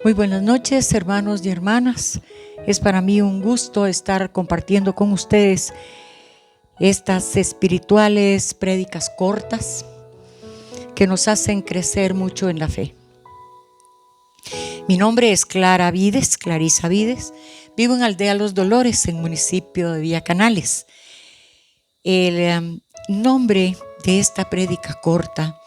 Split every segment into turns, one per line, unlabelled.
Muy buenas noches, hermanos y hermanas. Es para mí un gusto estar compartiendo con ustedes estas espirituales prédicas cortas que nos hacen crecer mucho en la fe. Mi nombre es Clarisa Vides. Vivo en Aldea Los Dolores, en municipio de Villa Canales. El nombre de esta prédica corta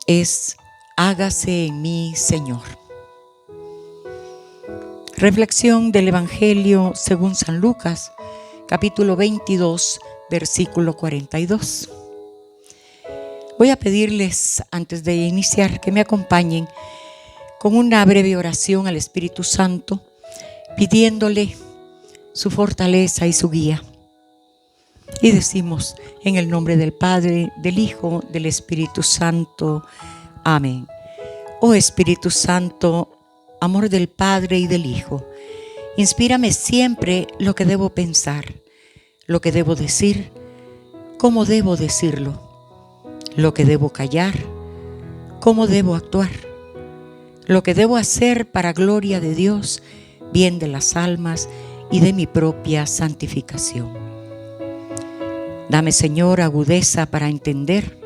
es Hágase en mí, Señor. Reflexión del Evangelio según San Lucas, capítulo 22, versículo 42. Voy a pedirles, antes de iniciar, que me acompañen con una breve oración al Espíritu Santo, pidiéndole su fortaleza y su guía. Y decimos, en el nombre del Padre, del Hijo, del Espíritu Santo. Amén. Oh Espíritu Santo, amor del Padre y del Hijo, inspírame siempre lo que debo pensar, lo que debo decir, cómo debo decirlo, lo que debo callar, cómo debo actuar, lo que debo hacer para gloria de Dios, bien de las almas y de mi propia santificación. Dame, Señor, agudeza para entender,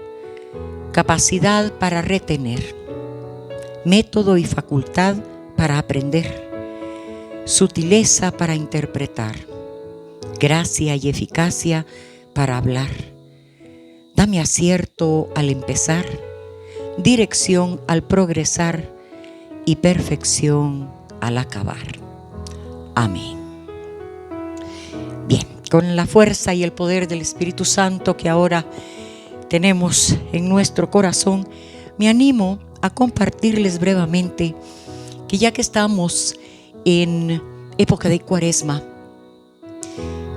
capacidad para retener, método y facultad para aprender, sutileza para interpretar, gracia y eficacia para hablar. Dame acierto al empezar, dirección al progresar y perfección al acabar. Amén. Bien, con la fuerza y el poder del Espíritu Santo que ahora tenemos en nuestro corazón, me animo a compartirles brevemente que ya que estamos en época de Cuaresma,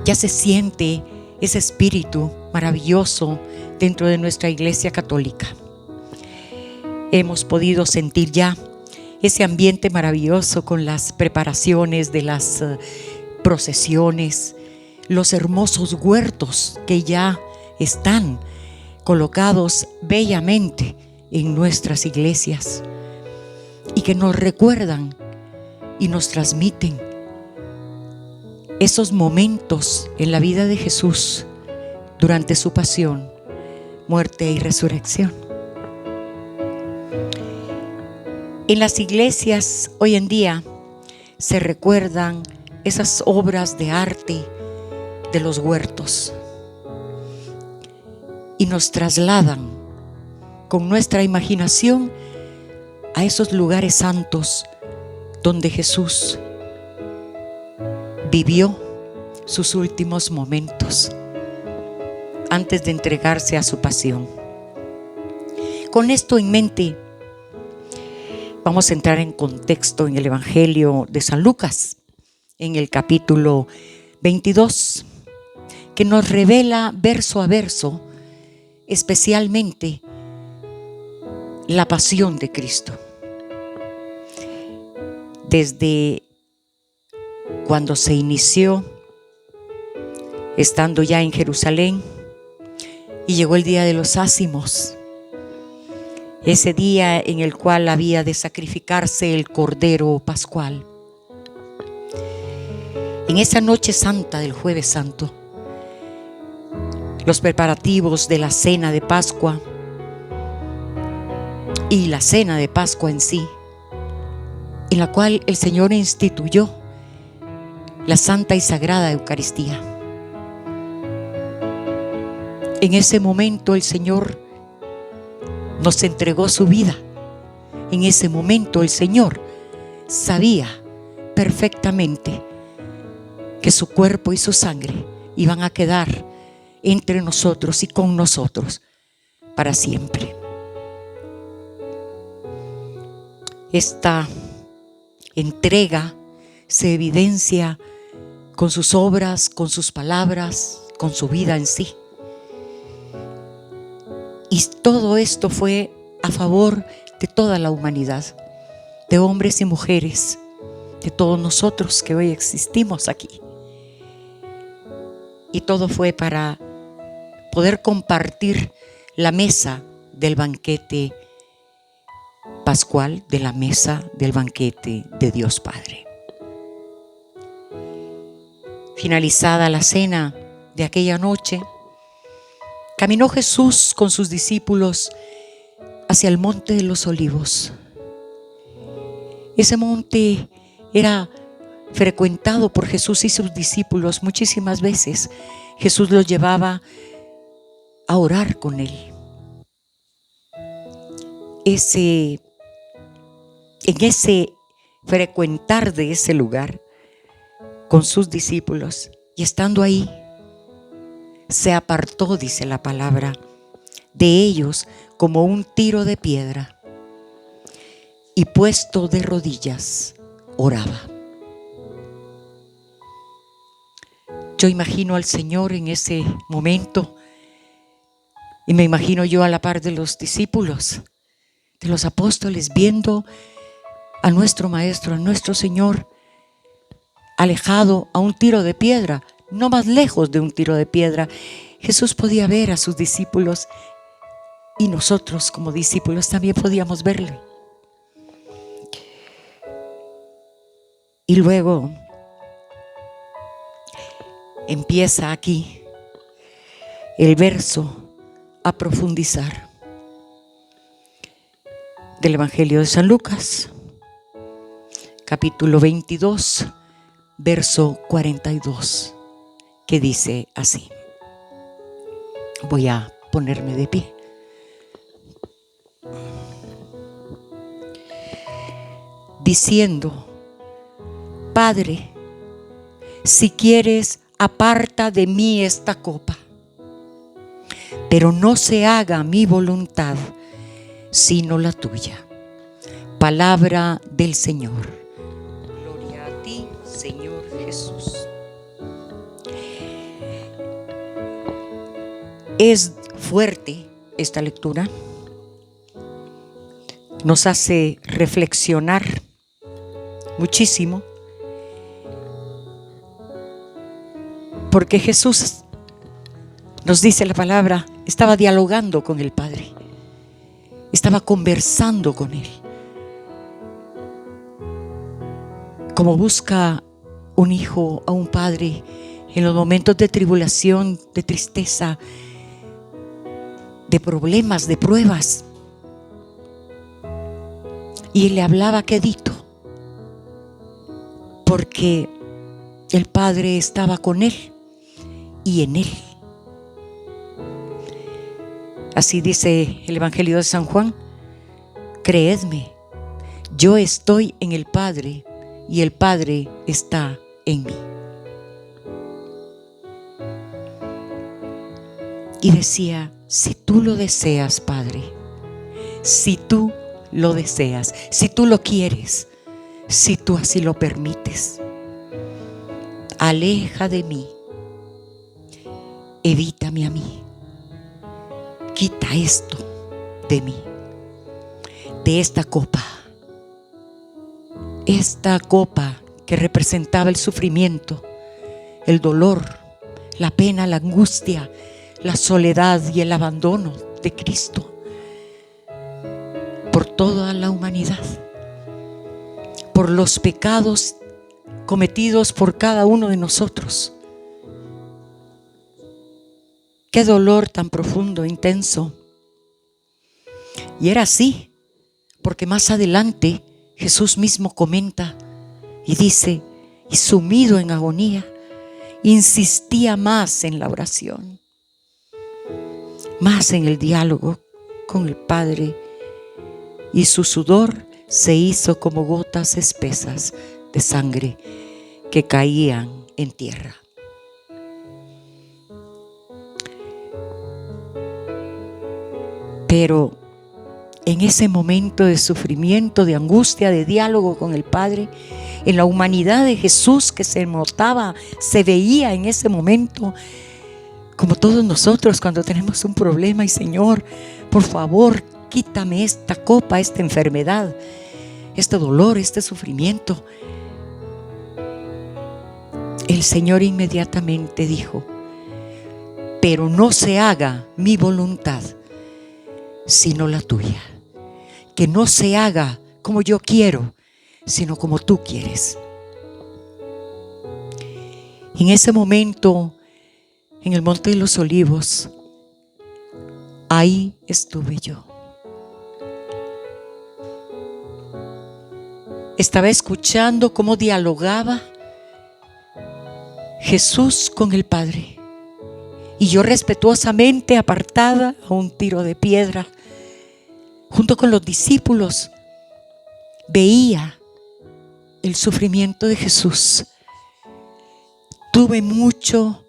ya se siente ese espíritu maravilloso dentro de nuestra Iglesia Católica. Hemos podido sentir ya ese ambiente maravilloso con las preparaciones de las procesiones, los hermosos huertos que ya están colocados bellamente en nuestras iglesias y que nos recuerdan y nos transmiten esos momentos en la vida de Jesús durante su pasión, muerte y resurrección. En las iglesias hoy en día se recuerdan esas obras de arte de los huertos y nos trasladan con nuestra imaginación a esos lugares santos donde Jesús vivió sus últimos momentos antes de entregarse a su pasión. Con esto en mente, vamos a entrar en contexto en el Evangelio de San Lucas, en el capítulo 22, que nos revela verso a verso, especialmente la pasión de Cristo. Desde cuando se inició, estando ya en Jerusalén, y llegó el día de los ázimos, ese día en el cual había de sacrificarse el Cordero Pascual. En esa noche santa del Jueves Santo, los preparativos de la cena de Pascua y la cena de Pascua en sí, en la cual el Señor instituyó la Santa y Sagrada Eucaristía. En ese momento el Señor nos entregó su vida. En ese momento el Señor sabía perfectamente que su cuerpo y su sangre iban a quedar entre nosotros y con nosotros para siempre. Esta entrega se evidencia con sus obras, con sus palabras, con su vida en sí. Y todo esto fue a favor de toda la humanidad, de hombres y mujeres, de todos nosotros que hoy existimos aquí. Y todo fue para poder compartir la mesa del banquete pascual de la mesa del banquete de Dios Padre. Finalizada la cena de aquella noche, caminó Jesús con sus discípulos hacia el monte de los olivos. Ese monte era frecuentado por Jesús y sus discípulos muchísimas veces. Jesús los llevaba a orar con él. En ese frecuentar de ese lugar con sus discípulos, y estando ahí, se apartó, dice la palabra, de ellos como un tiro de piedra, y puesto de rodillas, oraba. Yo imagino al Señor en ese momento, y me imagino yo a la par de los discípulos, de los apóstoles, viendo a nuestro Maestro, a nuestro Señor, alejado a un tiro de piedra, no más lejos de un tiro de piedra. Jesús podía ver a sus discípulos, y nosotros como discípulos también podíamos verle. Y luego empieza aquí el verso a profundizar del Evangelio de San Lucas, capítulo 22, verso 42, que dice así. Voy a ponerme de pie. Diciendo: Padre, si quieres, aparta de mí esta copa, pero no se haga mi voluntad, sino la tuya. Palabra del Señor. Gloria a ti, Señor Jesús. Es fuerte esta lectura. Nos hace reflexionar muchísimo, porque Jesús, nos dice la palabra, estaba dialogando con el Padre, estaba conversando con Él, como busca un hijo a un padre en los momentos de tribulación, de tristeza, de problemas, de pruebas. Y Él le hablaba quedito, porque el Padre estaba con Él y en Él. Así dice el Evangelio de San Juan: creedme, yo estoy en el Padre y el Padre está en mí. Y decía: si tú lo deseas, Padre, si tú lo deseas, si tú lo quieres, si tú así lo permites, aleja de mí, evítame a mí, quita esto de mí, de esta copa que representaba el sufrimiento, el dolor, la pena, la angustia, la soledad y el abandono de Cristo por toda la humanidad, por los pecados cometidos por cada uno de nosotros. Qué dolor tan profundo, intenso. Y era así, porque más adelante Jesús mismo comenta y dice: y sumido en agonía, insistía más en la oración, más en el diálogo con el Padre, y su sudor se hizo como gotas espesas de sangre que caían en tierra. Pero en ese momento de sufrimiento, de angustia, de diálogo con el Padre, en la humanidad de Jesús que se notaba, se veía en ese momento, como todos nosotros cuando tenemos un problema: y Señor, por favor, quítame esta copa, esta enfermedad, este dolor, este sufrimiento. El Señor inmediatamente dijo: pero no se haga mi voluntad, sino la tuya. que no se haga como yo quiero, sino como tú quieres. En ese momento, en el Monte de los Olivos, ahí estuve yo. Estaba escuchando cómo dialogaba Jesús con el Padre. Y yo respetuosamente, apartada a un tiro de piedra, junto con los discípulos, veía el sufrimiento de Jesús. Tuve mucho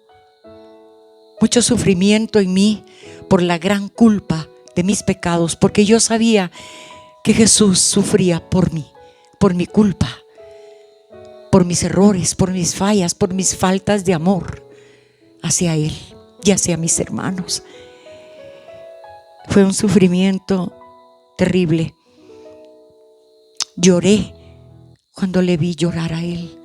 sufrimiento en mí por la gran culpa de mis pecados, porque yo sabía que Jesús sufría por mí, por mi culpa, por mis errores, por mis fallas, por mis faltas de amor hacia Él y hacia mis hermanos. Fue un sufrimiento terrible. Lloré cuando le vi llorar a Él,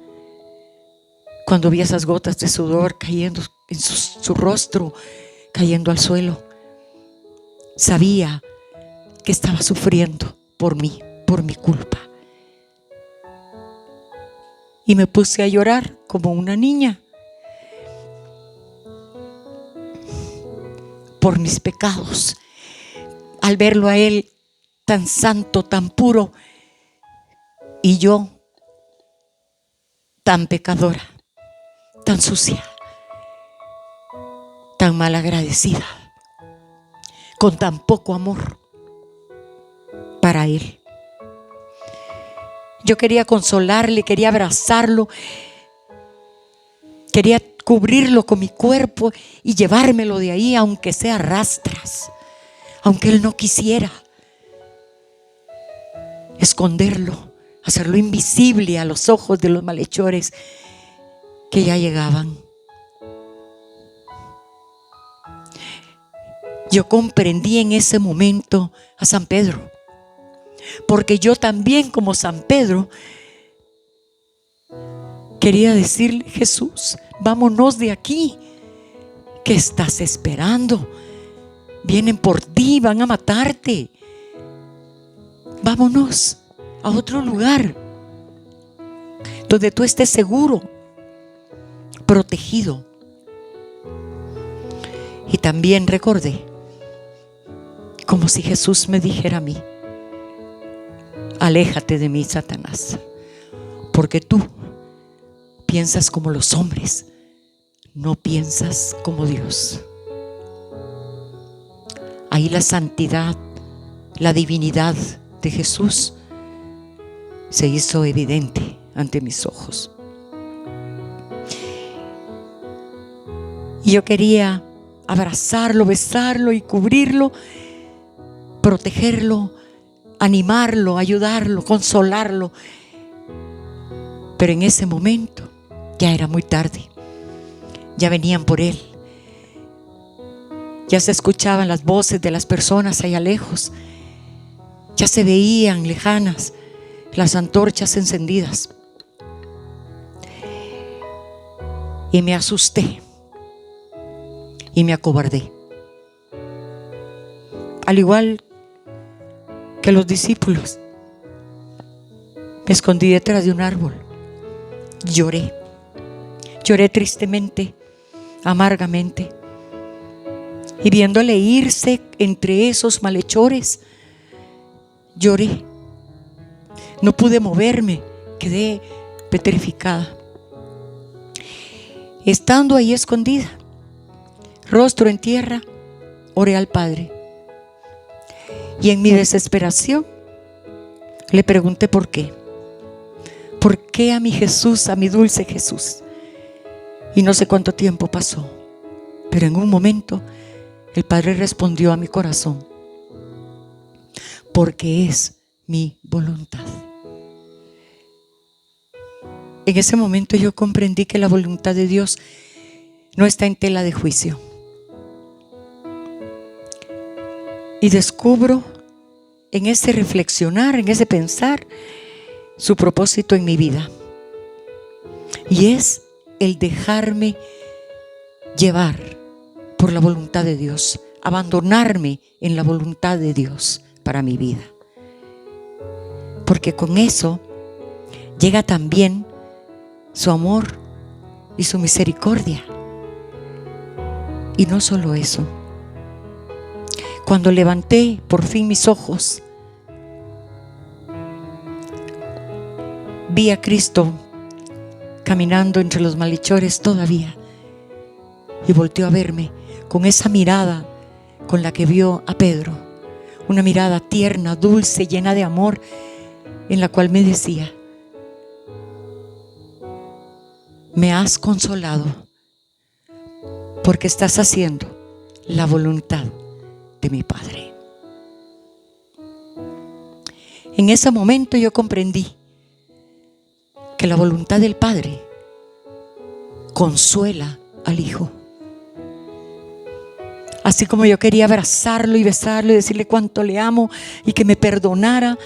cuando vi esas gotas de sudor cayendo en su rostro, cayendo al suelo. Sabía que estaba sufriendo por mí, por mi culpa. Y me puse a llorar como una niña por mis pecados, al verlo a Él tan santo, tan puro, y yo tan pecadora, tan sucia, tan malagradecida, con tan poco amor para Él. Yo quería consolarle, quería abrazarlo, quería cubrirlo con mi cuerpo y llevármelo de ahí, aunque sea a rastras, aunque Él no quisiera. Esconderlo, hacerlo invisible a los ojos de los malhechores que ya llegaban. Yo comprendí en ese momento a San Pedro, porque yo también, como San Pedro, quería decirle: Jesús, vámonos de aquí. ¿Qué estás esperando? Vienen por ti, van a matarte. Vámonos a otro lugar donde tú estés seguro, protegido. Y también recordé, como si Jesús me dijera a mí: aléjate de mí, Satanás, porque tú piensas como los hombres, no piensas como Dios. Ahí la santidad, la divinidad de Jesús se hizo evidente ante mis ojos. Y yo quería abrazarlo, besarlo y cubrirlo, protegerlo, animarlo, ayudarlo, consolarlo. Pero en ese momento ya era muy tarde. Ya venían por él. Ya se escuchaban las voces de las personas allá lejos. Ya se veían lejanas las antorchas encendidas. Y me asusté y me acobardé. Al igual que los discípulos, me escondí detrás de un árbol. Lloré tristemente, amargamente. Y viéndole irse entre esos malhechores, lloré. No pude moverme, quedé petrificada. Estando ahí escondida, rostro en tierra, oré al Padre. Y en mi desesperación le pregunté por qué. ¿Por qué a mi Jesús, a mi dulce Jesús? Y no sé cuánto tiempo pasó, pero en un momento el Padre respondió a mi corazón: porque es mi voluntad. En ese momento yo comprendí que la voluntad de Dios no está en tela de juicio. Y descubro en ese reflexionar, en ese pensar, su propósito en mi vida. Y es el dejarme llevar por la voluntad de Dios, abandonarme en la voluntad de Dios para mi vida. porque con eso llega también su amor y su misericordia. Y no solo eso, cuando levanté por fin mis ojos, vi a Cristo caminando entre los malhechores todavía, y volteó a verme con esa mirada con la que vio a Pedro, una mirada tierna, dulce, llena de amor, en la cual me decía: me has consolado porque estás haciendo la voluntad de mi Padre. En ese momento yo comprendí que la voluntad del Padre consuela al Hijo. Así como yo quería abrazarlo y besarlo y decirle cuánto le amo y que me perdonara,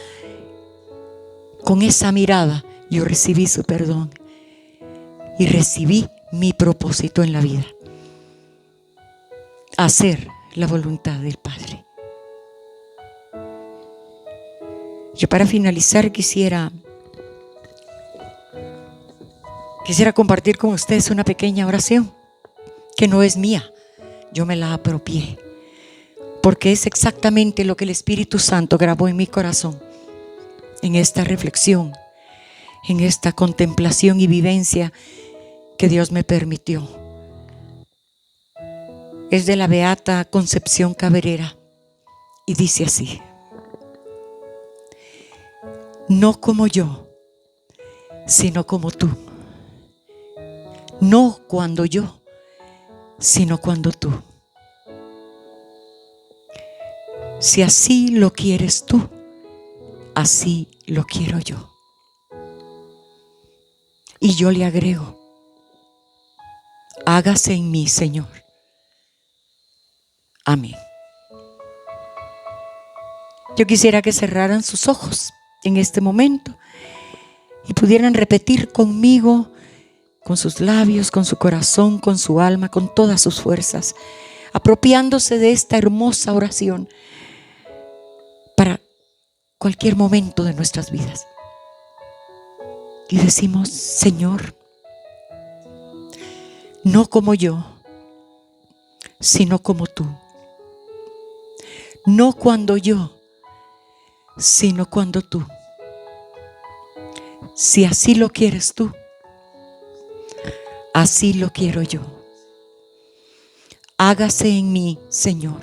con esa mirada yo recibí su perdón y recibí mi propósito en la vida: hacer la voluntad del Padre. Yo, para finalizar, quisiera compartir con ustedes una pequeña oración que no es mía. Yo me la apropié porque es exactamente lo que el Espíritu Santo grabó en mi corazón en esta reflexión, en esta contemplación y vivencia que Dios me permitió. Es de la beata Concepción Cabrera y dice así: no como yo, sino como tú. No cuando yo, sino cuando tú. Si así lo quieres tú, así lo quiero yo. Y yo le agrego: hágase en mí, Señor. Amén. Yo quisiera que cerraran sus ojos en este momento y pudieran repetir conmigo, con sus labios, con su corazón, con su alma, con todas sus fuerzas, apropiándose de esta hermosa oración para cualquier momento de nuestras vidas. Y decimos: Señor, no como yo, sino como tú. No cuando yo, sino cuando tú. Si así lo quieres tú, así lo quiero yo. Hágase en mí, Señor.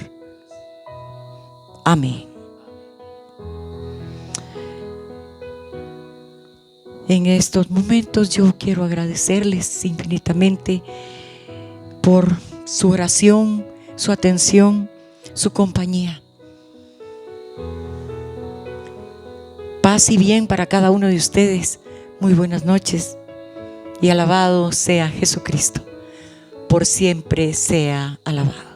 Amén. En estos momentos yo quiero agradecerles infinitamente por su oración, su atención, su compañía. Paz y bien para cada uno de ustedes. Muy buenas noches y alabado sea Jesucristo. Por siempre sea alabado.